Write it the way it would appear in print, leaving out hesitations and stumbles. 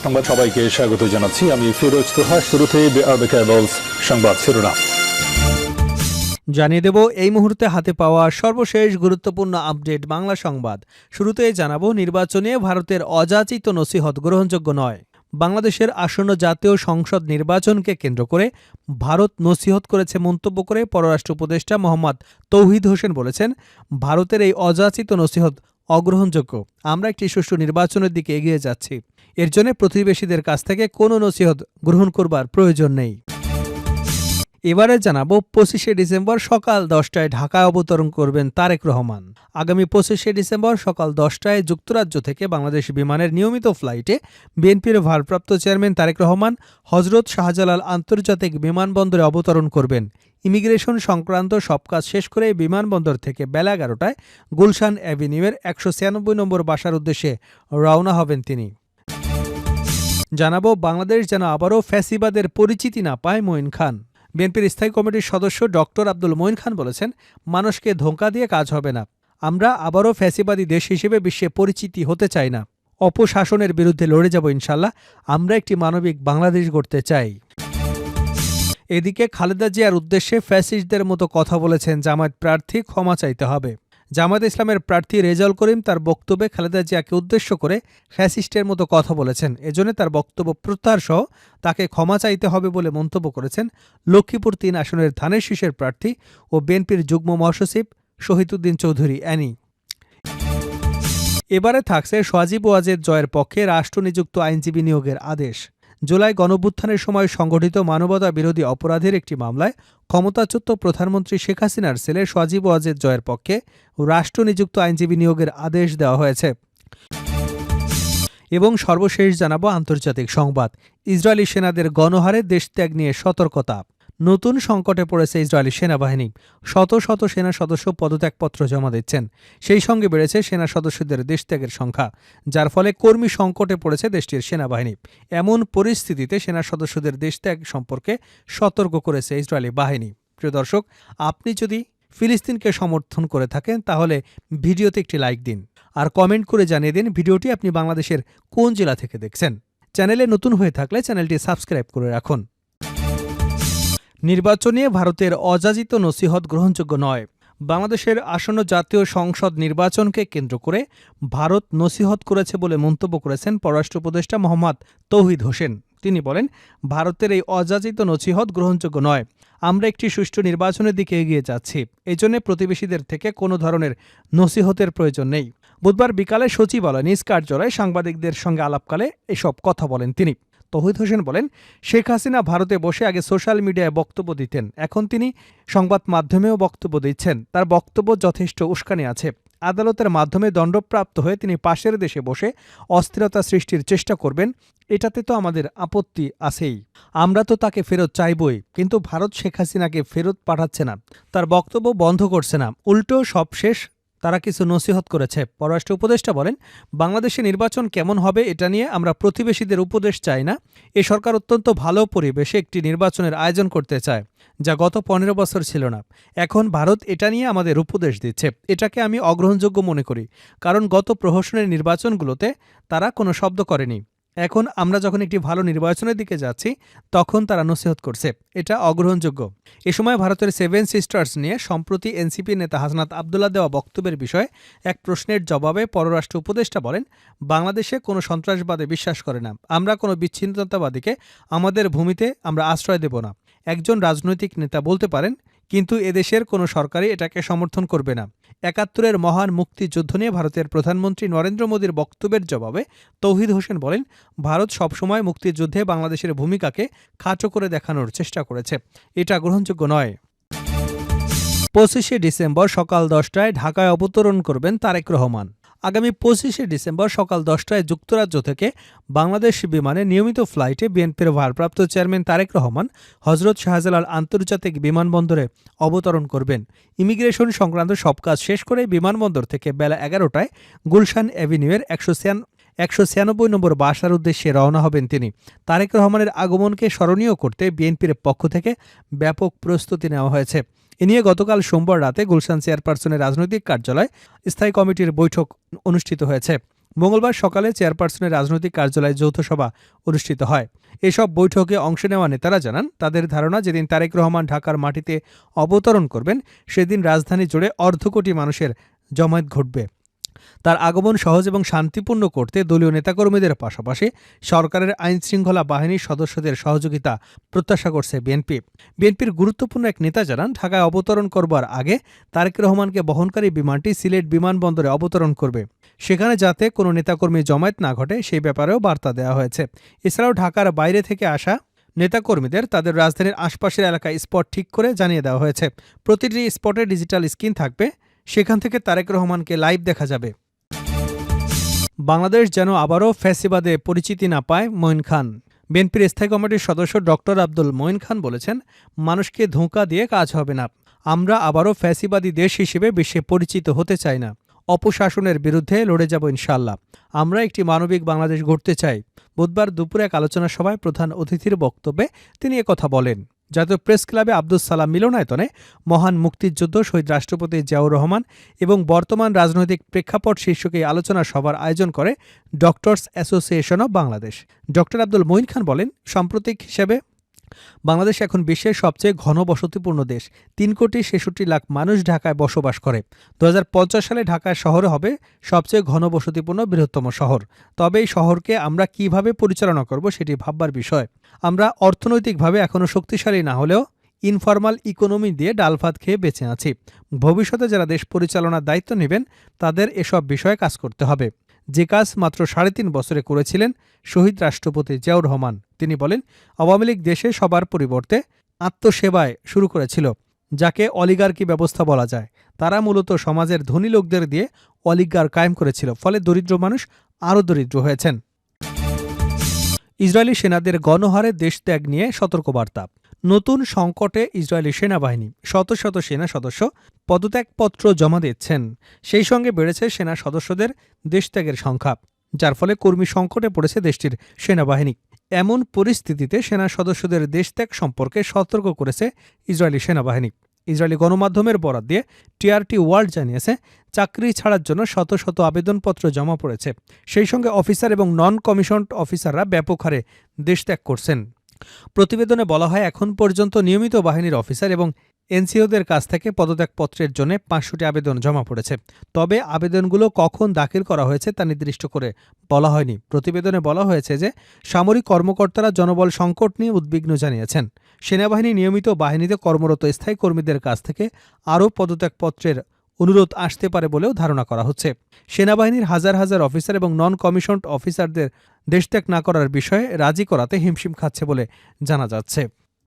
সংবাদ সবাইকে স্বাগত জানাচ্ছি। আমি ফিরোজ তোহা। শুরুতেই সংবাদ শিরোনাম জানিয়ে দেব এই মুহূর্তে হাতে পাওয়া সর্বশেষ গুরুত্বপূর্ণ আপডেট বাংলা সংবাদ। শুরুতেই জানাবো, নির্বাচনে ভারতের অযাচিত নসিহত গ্রহণযোগ্য নয়। বাংলাদেশের আসন্ন জাতীয় সংসদ নির্বাচনকে কেন্দ্র করে ভারত নসিহত করেছে মন্তব্য করে পররাষ্ট্র উপদেষ্টা মোহাম্মদ তৌহিদ হোসেন বলেছেন, ভারতের এই অযাচিত নসিহত অগ্রহণযোগ্য। আমরা একটি সুষ্ঠু নির্বাচনের দিকে এগিয়ে যাচ্ছি। এর জন্য প্রতিবেশীদের কাছ থেকে কোনো নসিহত গ্রহণ করবার প্রয়োজন নেই। এবারে জানাবো, 25শে ডিসেম্বর সকাল 10টায় ঢাকায় অবতরণ করবেন তারেক রহমান। আগামী 25শে ডিসেম্বর সকাল 10টায় যুক্তরাজ্য থেকে বাংলাদেশ বিমানের নিয়মিত ফ্লাইটে বিএনপির ভারপ্রাপ্ত চেয়ারম্যান তারেক রহমান হজরত শাহজালাল আন্তর্জাতিক বিমানবন্দরে অবতরণ করবেন। ইমিগ্রেশন সংক্রান্ত সব কাজ শেষ করে বিমানবন্দর থেকে বেলা 11টায় গুলশান অ্যাভিনিউয়ের 196 নম্বর বাসার উদ্দেশ্যে রওনা হবেন তিনি। জানাবো, বাংলাদেশ যেন আবারও ফ্যাসিবাদের পরিচিতি না পায় মঈন খান। বিএনপির স্থায়ী কমিটির সদস্য ডক্টর আব্দুল মঈন খান বলেছেন, মানুষকে ধোঁকা দিয়ে কাজ হবে না। আমরা আবারও ফ্যাসিবাদী দেশ হিসেবে বিশ্বে পরিচিতি হতে চাই না। অপশাসনের বিরুদ্ধে লড়ে যাব ইনশাল্লাহ। আমরা একটি মানবিক বাংলাদেশ গড়তে চাই। এদিকে খালেদা জিয়ার উদ্দেশ্যে ফ্যাসিস্টদের মতো কথা বলেছেন জামায়াত প্রার্থী, ক্ষমা চাইতে হবে। জামায়াত ইসলামের প্রার্থী রেজাউল করিম তার বক্তব্যে খালেদা জিয়াকে উদ্দেশ্য করে ফ্যাসিস্টের মতো কথা বলেছেন। এজন্য তার বক্তব্য প্রত্যাহার সহ তাকে ক্ষমা চাইতে হবে বলে মন্তব্য করেছেন লক্ষ্মীপুর ৩ আসনের ধানের শীষের প্রার্থী ও বিএনপির যুগ্ম মহাসচিব শহীদুদ্দিন চৌধুরী অ্যানি। এবারে থাকছে সজীব ওয়াজেদ জয়ের পক্ষে রাষ্ট্রনিযুক্ত আইনজীবী নিয়োগের আদেশ। জুলাই গণঅভ্যুত্থানের সময় সংগঠিত মানবতা বিরোধী অপরাধের একটি মামলায় ক্ষমতাচ্যুত প্রধানমন্ত্রী শেখ হাসিনার ছেলে সজীব ওয়াজেদ জয়ের পক্ষে রাষ্ট্রনিযুক্ত আইনজীবী নিয়োগের আদেশ দেওয়া হয়েছে। এবং সর্বশেষ জানাবো আন্তর্জাতিক সংবাদ। ইসরায়েলি সেনাদের গণহারে দেশত্যাগ নিয়ে সতর্কতা। নতুন সংকটে পড়েছে ইসরায়েলি সেনাবাহিনী। শত শত সেনা সদস্য পদত্যাগপত্র জমা দিচ্ছেন। সেই সঙ্গে বেড়েছে সেনা সদস্যদের দেশত্যাগের সংখ্যা, যার ফলে কর্মী সংকটে পড়েছে দেশটির সেনাবাহিনী। এমন পরিস্থিতিতে সেনা সদস্যদের দেশত্যাগ সম্পর্কে সতর্ক করেছে ইসরায়েলি বাহিনী। প্রিয় দর্শক, আপনি যদি ফিলিস্তিনকে সমর্থন করে থাকেন তাহলে ভিডিওতে একটি লাইক দিন আর কমেন্ট করে জানিয়ে দিন ভিডিওটি আপনি বাংলাদেশের কোন জেলা থেকে দেখছেন। চ্যানেলে নতুন হয়ে থাকলে চ্যানেলটি সাবস্ক্রাইব করে রাখুন। নির্বাচনে ভারতের অযাচিত নসিহত গ্রহণযোগ্য নয়। বাংলাদেশের আসন্ন জাতীয় সংসদ নির্বাচনকে কেন্দ্র করে ভারত নসিহত করেছে বলে মন্তব্য করেছেন পররাষ্ট্র উপদেষ্টা মোহাম্মদ তৌহিদ হোসেন। তিনি বলেন, ভারতের এই অযাচিত নসিহত গ্রহণযোগ্য নয়। আমরা একটি সুষ্ঠু নির্বাচনের দিকে এগিয়ে যাচ্ছি। এজন্য প্রতিবেশীদের থেকে কোনো ধরনের নসিহতের প্রয়োজন নেই। বুধবার বিকালে সচিবালয় নিজ কার্যালয়ে সাংবাদিকদের সঙ্গে আলাপকালে এসব কথা বলেন তিনি। তৌহিদ হোসেন বলেন, শেখ হাসিনা ভারতে বসে আগে সোশ্যাল মিডিয়ায় বক্তব্য দিতেন, এখন তিনি সংবাদ মাধ্যমেও বক্তব্য দিচ্ছেন। তার বক্তব্য যথেষ্ট উস্কানি আছে। আদালতের মাধ্যমে দণ্ডপ্রাপ্ত হয়ে তিনি পাশের দেশে বসে অস্থিরতা সৃষ্টির চেষ্টা করবেন, এটাতে তো আমাদের আপত্তি আছেই। আমরা তো তাকে ফেরত চাইবই, কিন্তু ভারত শেখ হাসিনাকে ফেরত পাঠাচ্ছে না, তার বক্তব্য বন্ধ করছে না, উল্টো সব শেষ তারা কিছু নসিহত করেছে। পররাষ্ট্র উপদেষ্টা বলেন, বাংলাদেশে নির্বাচন কেমন হবে এটা নিয়ে আমরা প্রতিবেশীদের উপদেশ চাই না। এ সরকার অত্যন্ত ভালো পরিবেশে একটি নির্বাচনের আয়োজন করতে চায়, যা গত 15 বছর ছিল না। এখন ভারত এটা নিয়ে আমাদের উপদেশ দিচ্ছে। এটাকে আমি অগ্রহণযোগ্য মনে করি, কারণ গত প্রহসনের নির্বাচনগুলোতে তারা কোনো শব্দ করেনি। এখন আমরা যখন একটি ভালো নির্বাচনের দিকে যাচ্ছি তখন তারা নসিহত করছে, এটা অগ্রহণযোগ্য। এ সময় ভারতের 7 সিস্টার্স নিয়ে সম্প্রতি এনসিপি নেতা হাসনাত আবদুল্লাহ দেওয়া বক্তব্যের বিষয়ে এক প্রশ্নের জবাবে পররাষ্ট্র উপদেষ্টা বলেন, বাংলাদেশে কোনো সন্ত্রাসবাদে বিশ্বাস করে না। আমরা কোনো বিচ্ছিন্নতাবাদীকে আমাদের ভূমিতে আমরা আশ্রয় দেব না। একজন রাজনৈতিক নেতা বলতে পারেন, কিন্তু এদেশের কোনো সরকারই এটাকে সমর্থন করবে না। ৭১-এর মহান মুক্তিযুদ্ধ নিয়ে ভারতের প্রধানমন্ত্রী নরেন্দ্র মোদীর বক্তব্যের জবাবে তৌহিদ হোসেন বলেন, ভারত সবসময় মুক্তিযুদ্ধে বাংলাদেশের ভূমিকাকে খাটো করে দেখানোর চেষ্টা করেছে, এটা গ্রহণযোগ্য নয়। 25শে ডিসেম্বর সকাল 10টায় ঢাকায় অবতরণ করবেন তারেক রহমান। আগামী 25শে ডিসেম্বর সকাল 10টায় যুক্তরাজ্য থেকে বাংলাদেশ বিমানে নিয়মিত ফ্লাইটে বিএনপির ভারপ্রাপ্ত চেয়ারম্যান তারেক রহমান হজরত শাহজালাল আন্তর্জাতিক বিমানবন্দরে অবতরণ করবেন। ইমিগ্রেশন সংক্রান্ত সব কাজ শেষ করে বিমানবন্দর থেকে বেলা 11টায় গুলশান অ্যাভিনিউয়ের 196 নম্বর বাসার উদ্দেশ্যে রওনা হবেন তিনি। তারেক রহমানের আগমনকে স্মরণীয় করতে বিএনপির পক্ষ থেকে ব্যাপক প্রস্তুতি নেওয়া হয়েছে। এ নিয়ে গতকাল সোমবার রাতে গুলশান চেয়ারপারসনের রাজনৈতিক কার্যালয়ে স্থায়ী কমিটির বৈঠক অনুষ্ঠিত হয়েছে। মঙ্গলবার সকালে চেয়ারপারসনের রাজনৈতিক কার্যালয়ে যৌথ সভা অনুষ্ঠিত হয়। এসব বৈঠকে অংশ নেওয়া নেতারা জানান, তাদের ধারণা যেদিন তারেক রহমান ঢাকার মাটিতে অবতরণ করবেন সেদিন রাজধানী জুড়ে অর্ধকোটি মানুষের জমায়েত ঘটবে। তার আগমন সহজ এবং শান্তিপূর্ণ করতে দলীয় নেতাকর্মীদের পাশাপাশি সরকারের আইনশৃঙ্খলা বাহিনীর সদস্যদের সহযোগিতা প্রত্যাশা করছে বিএনপি। বিএনপির গুরুত্বপূর্ণ এক নেতা জানান, ঢাকায় অবতরণ করবার আগে তারেক রহমানকে বহনকারী বিমানটি সিলেট বিমানবন্দরে অবতরণ করবে। সেখানে যাতে কোনো নেতাকর্মী জমায়েত না ঘটে সেই ব্যাপারেও বার্তা দেওয়া হয়েছে। এছাড়াও ঢাকার বাইরে থেকে আসা নেতাকর্মীদের তাদের রাজধানীর আশপাশের এলাকায় স্পট ঠিক করে জানিয়ে দেওয়া হয়েছে। প্রতিটি স্পটে ডিজিটাল স্ক্রিন থাকবে, সেখান থেকে তারেক রহমানকে লাইভ দেখা যাবে। বাংলাদেশ যেন আবারও ফ্যাসিবাদে পরিচিতি না পায় মঈন খান। বিএনপির স্থায়ী কমিটির সদস্য ডক্টর আব্দুল মঈন খান বলেছেন, মানুষকে ধোঁকা দিয়ে কাজ হবে না। আমরা আবারও ফ্যাসিবাদী দেশ হিসেবে বিশ্বে পরিচিত হতে চাই না। অপশাসনের বিরুদ্ধে লড়ে যাব ইনশাআল্লাহ। আমরা একটি মানবিক বাংলাদেশ গড়তে চাই। বুধবার দুপুরে এক আলোচনা সভায় প্রধান অতিথির বক্তব্যে তিনি একথা বলেন। জাতীয় প্রেস ক্লাবে আব্দুস সালাম মিলনায়তনে মহান মুক্তিযুদ্ধ শহীদ রাষ্ট্রপতি জিয়াউর রহমান এবং বর্তমান রাজনৈতিক প্রেক্ষাপট শীর্ষক এই আলোচনা সভার আয়োজন করে doctors association of Bangladesh. Doctor Abdul Moyeen Khan বলেন, সাম্প্রতিক হিসেবে বাংলাদেশ এখন বিশ্বের সবচেয়ে ঘনবসতিপূর্ণ দেশ। 3,66,00,000 মানুষ ঢাকায় বসবাস করে। 2050 সালে ঢাকা শহর হবে সবচেয়ে ঘনবসতিপূর্ণ বৃহত্তম শহর। তবে এই শহরকে আমরা কিভাবে পরিচালনা করব সেটি ভাববার বিষয়। আমরা অর্থনৈতিকভাবে এখনও শক্তিশালী না হলেও ইনফরমাল ইকোনমি দিয়ে ডাল ভাত খেয়ে বেঁচে আছি। ভবিষ্যতে যারা দেশ পরিচালনার দায়িত্ব নেবেন তাদের এসব বিষয়ে কাজ করতে হবে, যে কাজ মাত্র 3.5 বছরে করেছিলেন শহীদ রাষ্ট্রপতি জিয়াউর রহমান। তিনি বলেন, আওয়ামী লীগ দেশে সবার পরিবর্তে আত্মসেবায় শুরু করেছিল, যাকে অলিগার্কি ব্যবস্থা বলা যায়। তারা মূলত সমাজের ধনী লোকদের দিয়ে অলিগার কায়েম করেছিল, ফলে দরিদ্র মানুষ আরও দরিদ্র হয়েছেন। ইসরায়েলি সেনাদের গণহারে দেশত্যাগ নিয়ে সতর্কবার্তা। নতুন সংকটে ইসরায়েলি সেনাবাহিনী। শত শত সেনা সদস্য পদত্যাগপত্র জমা দিচ্ছেন। সেই সঙ্গে বেড়েছে সেনা সদস্যদের দেশত্যাগের সংখ্যা, যার ফলে কর্মী সংকটে পড়েছে দেশটির সেনাবাহিনী। এমন পরিস্থিতিতে সেনা সদস্যদের দেশত্যাগ সম্পর্কে সতর্ক করেছে ইসরায়েলি সেনাবাহিনী। ইসরায়েলি গণমাধ্যমের বরাত দিয়ে টিআরটি ওয়ার্ল্ড জানিয়েছে, চাকরি ছাড়ার জন্য শত শত আবেদনপত্র জমা পড়েছে। সেই সঙ্গে অফিসার এবং নন কমিশনড অফিসাররা ব্যাপক হারে দেশত্যাগ করছেন। প্রতিবেদনে বলা হয়, এখন পর্যন্ত নিয়মিত বাহিনীর অফিসার এবং এনসিওদের কাছ থেকে পদত্যাগপত্রের জন্য 500টি আবেদন জমা পড়েছে। তবে আবেদনগুলো কখন দাখিল করা হয়েছে তা নির্দিষ্ট করে বলা হয়নি। প্রতিবেদনে বলা হয়েছে যে সামরিক কর্মকর্তারা জনবল সংকট নিয়ে উদ্বিগ্ন জানিয়েছেন। সেনাবাহিনী নিয়মিত বাহিনীতে কর্মরত স্থায়ী কর্মীদের কাছ থেকে আরও পদত্যাগপত্রের অনুরোধ আসতে পারে বলেও ধারণা করা হচ্ছে। সেনাবাহিনীর হাজার হাজার অফিসার এবং নন কমিশনড অফিসারদের দেশত্যাগ না করার বিষয়ে রাজি করাতে হিমশিম খাচ্ছে বলে জানা যাচ্ছে।